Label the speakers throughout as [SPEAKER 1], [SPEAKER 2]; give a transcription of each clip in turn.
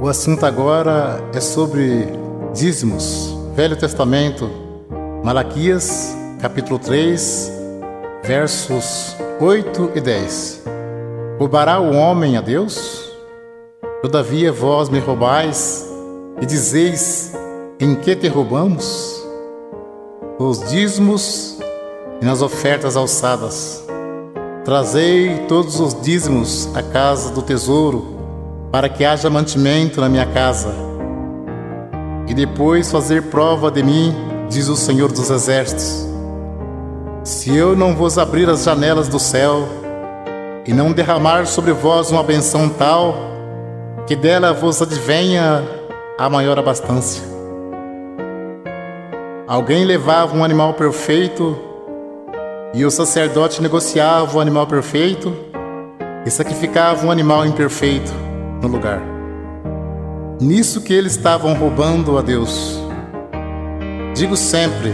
[SPEAKER 1] O assunto agora é sobre dízimos. Velho Testamento, Malaquias, capítulo 3, versos 8 e 10. Roubará o homem a Deus? Todavia vós me roubais e dizeis: em que te roubamos? Os dízimos e nas ofertas alçadas. Trazei todos os dízimos à casa do tesouro, para que haja mantimento na minha casa. E depois fazer prova de mim, diz o Senhor dos Exércitos, se eu não vos abrir as janelas do céu e não derramar sobre vós uma benção tal, que dela vos advenha a maior abastança. Alguém levava um animal perfeito e o sacerdote negociava o animal perfeito e sacrificava um animal imperfeito no lugar. Nisso que eles estavam roubando a Deus. Digo sempre,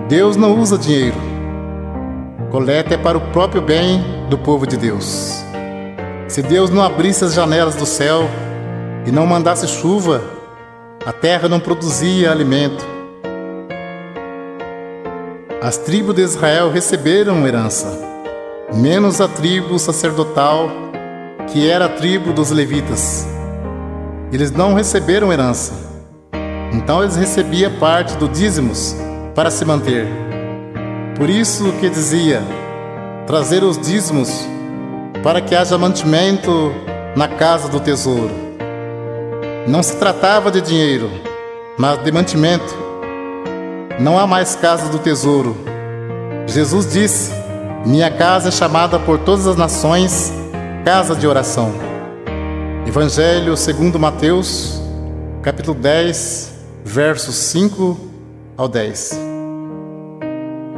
[SPEAKER 1] Deus não usa dinheiro. Coleta é para o próprio bem do povo de Deus. Se Deus não abrisse as janelas do céu e não mandasse chuva, a terra não produzia alimento. As tribos de Israel receberam herança, menos a tribo sacerdotal, que era a tribo dos levitas. Eles não receberam herança, então eles recebiam parte do dízimos para se manter. Por isso que dizia, trazer os dízimos para que haja mantimento na casa do tesouro. Não se tratava de dinheiro, mas de mantimento. Não há mais casa do tesouro. Jesus disse, minha casa é chamada por todas as nações casa de oração. Evangelho segundo Mateus, capítulo 10, versos 5 ao 10.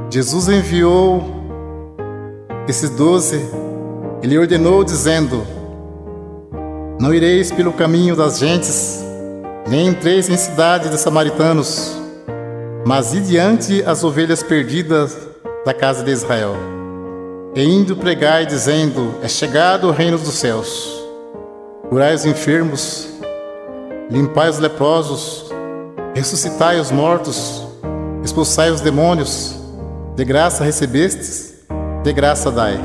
[SPEAKER 1] Jesus enviou esses 12, ele ordenou dizendo, não ireis pelo caminho das gentes, nem entreis em cidade de samaritanos, mas ide diante as ovelhas perdidas da casa de Israel. E indo pregai, dizendo, é chegado o reino dos céus. Curai os enfermos, limpai os leprosos, ressuscitai os mortos, expulsai os demônios, de graça recebestes, de graça dai.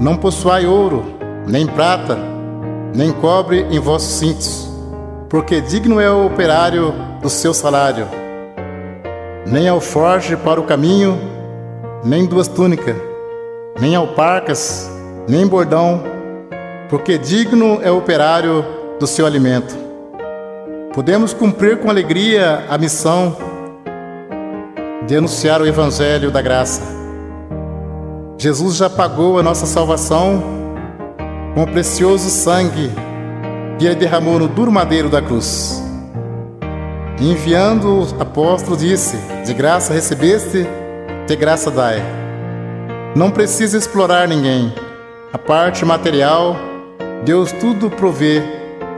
[SPEAKER 1] Não possuai ouro, nem prata, nem cobre em vossos cintos, porque digno é o operário do seu salário. Nem alforje para o caminho, nem duas túnicas, nem alparcas, nem bordão, porque digno é o operário do seu alimento. Podemos cumprir com alegria a missão de anunciar o Evangelho da graça. Jesus já pagou a nossa salvação com o precioso sangue que ele derramou no duro madeiro da cruz. Enviando o apóstolo disse, de graça recebeste, de graça dai. Não precisa explorar ninguém. A parte material, Deus tudo provê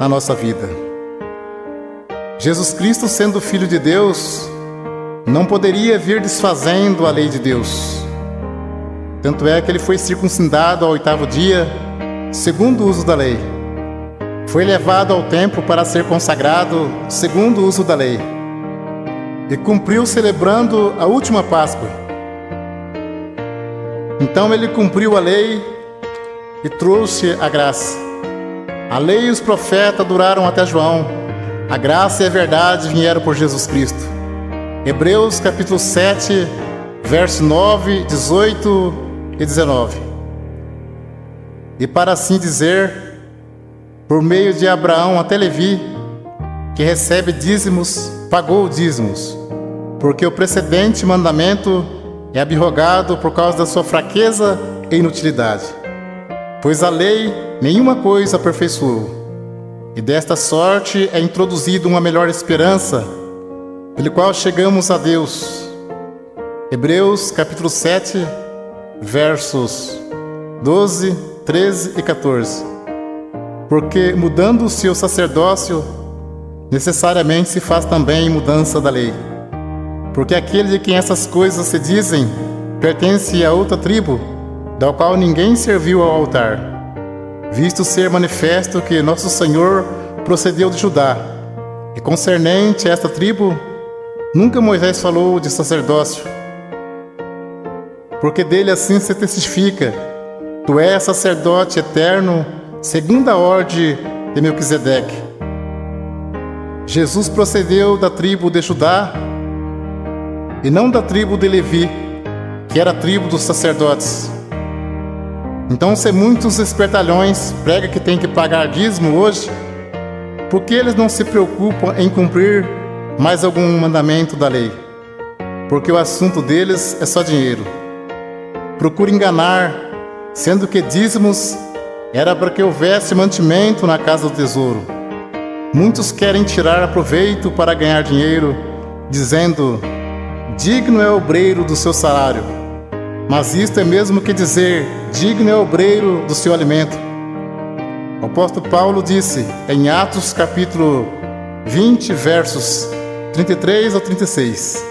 [SPEAKER 1] na nossa vida. Jesus Cristo, sendo Filho de Deus, não poderia vir desfazendo a lei de Deus. Tanto é que ele foi circuncidado ao 8º dia, segundo o uso da lei. Foi levado ao templo para ser consagrado, segundo o uso da lei. E cumpriu celebrando a última Páscoa. Então ele cumpriu a lei e trouxe a graça. A lei e os profetas duraram até João. A graça e a verdade vieram por Jesus Cristo. Hebreus capítulo 7, verso 9, 18 e 19. E para assim dizer, por meio de Abraão até Levi, que recebe dízimos, pagou dízimos, porque o precedente mandamento é abrogado por causa da sua fraqueza e inutilidade. Pois a lei nenhuma coisa aperfeiçoou, e desta sorte é introduzida uma melhor esperança, pelo qual chegamos a Deus. Hebreus capítulo 7, versos 12, 13 e 14. Porque mudando o seu sacerdócio, necessariamente se faz também mudança da lei. Porque aquele de quem essas coisas se dizem, pertence a outra tribo, da qual ninguém serviu ao altar, visto ser manifesto que nosso Senhor procedeu de Judá, e concernente a esta tribo, nunca Moisés falou de sacerdócio, porque dele assim se testifica: tu és sacerdote eterno, segundo a ordem de Melquisedeque. Jesus procedeu da tribo de Judá e não da tribo de Levi, que era a tribo dos sacerdotes. Então, se muitos espertalhões pregam que tem que pagar dízimo hoje, por que eles não se preocupam em cumprir mais algum mandamento da lei? Porque o assunto deles é só dinheiro. Procura enganar, sendo que dízimos era para que houvesse mantimento na casa do tesouro. Muitos querem tirar proveito para ganhar dinheiro, dizendo: digno é o obreiro do seu salário. Mas isto é mesmo que dizer: digno é o obreiro do seu alimento. O apóstolo Paulo disse em Atos capítulo 20, versos 33 ao 36: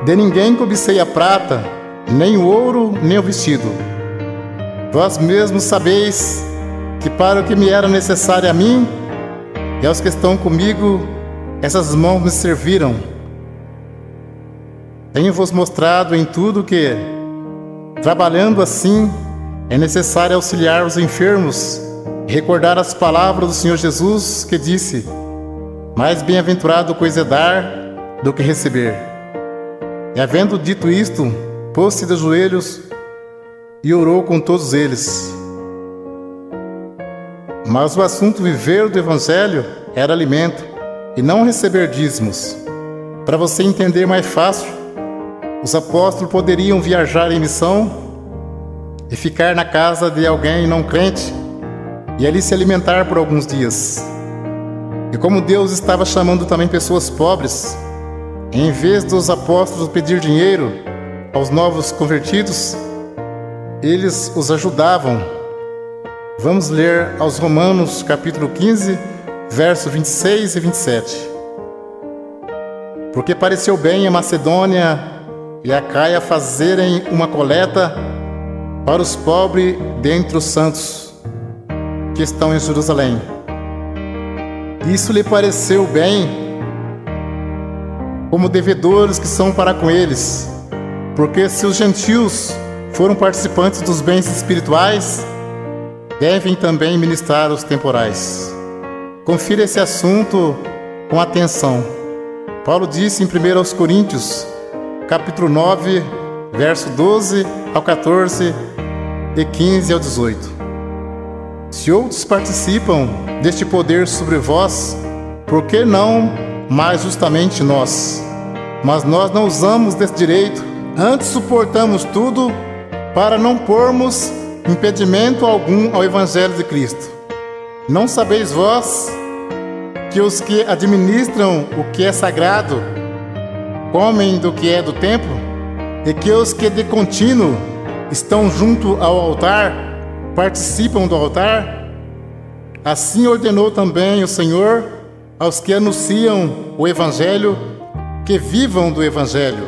[SPEAKER 1] de ninguém cobicei a prata, nem o ouro, nem o vestido. Vós mesmos sabeis que para o que me era necessário a mim e aos que estão comigo, essas mãos me serviram. Tenho-vos mostrado em tudo que, trabalhando assim, é necessário auxiliar os enfermos e recordar as palavras do Senhor Jesus, que disse: mais bem-aventurado coisa é dar do que receber. E havendo dito isto, pôs-se de joelhos e orou com todos eles. Mas o assunto viver do Evangelho era alimento e não receber dízimos. Para você entender mais fácil, os apóstolos poderiam viajar em missão e ficar na casa de alguém não crente e ali se alimentar por alguns dias. E como Deus estava chamando também pessoas pobres, em vez dos apóstolos pedir dinheiro aos novos convertidos, eles os ajudavam. Vamos ler aos Romanos capítulo 15, versos 26 e 27. Porque pareceu bem a Macedônia e a Acaia fazerem uma coleta para os pobres dentre os santos que estão em Jerusalém. Isso lhe pareceu bem, como devedores que são para com eles, porque se os gentios foram participantes dos bens espirituais, devem também ministrar os temporais. Confira esse assunto com atenção. Paulo disse em 1 Coríntios, capítulo 9, verso 12 ao 14 e 15 ao 18. Se outros participam deste poder sobre vós, por que não mais justamente nós? Mas nós não usamos desse direito, antes suportamos tudo para não pormos impedimento algum ao Evangelho de Cristo. Não sabeis vós que os que administram o que é sagrado comem do que é do templo, e que os que de contínuo estão junto ao altar participam do altar? Assim ordenou também o Senhor aos que anunciam o Evangelho que vivam do Evangelho.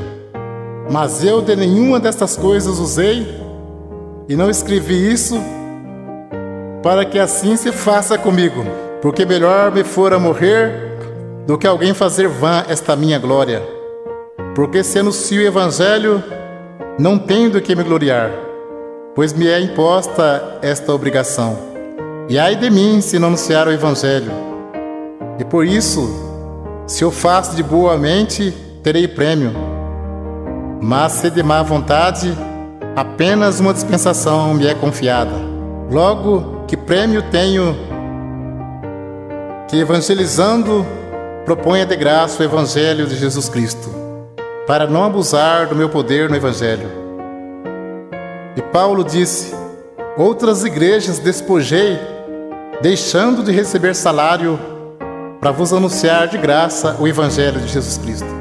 [SPEAKER 1] Mas eu de nenhuma destas coisas usei, e não escrevi isso para que assim se faça comigo, porque melhor me fora morrer do que alguém fazer vã esta minha glória. Porque se anuncio o Evangelho, não tenho do que me gloriar, pois me é imposta esta obrigação. E ai de mim se não anunciar o Evangelho. E por isso, se eu faço de boa mente, terei prêmio. Mas se de má vontade, apenas uma dispensação me é confiada. Logo, que prêmio tenho que, evangelizando, proponha de graça o Evangelho de Jesus Cristo, para não abusar do meu poder no Evangelho. E Paulo disse: outras igrejas despojei, deixando de receber salário, para vos anunciar de graça o Evangelho de Jesus Cristo.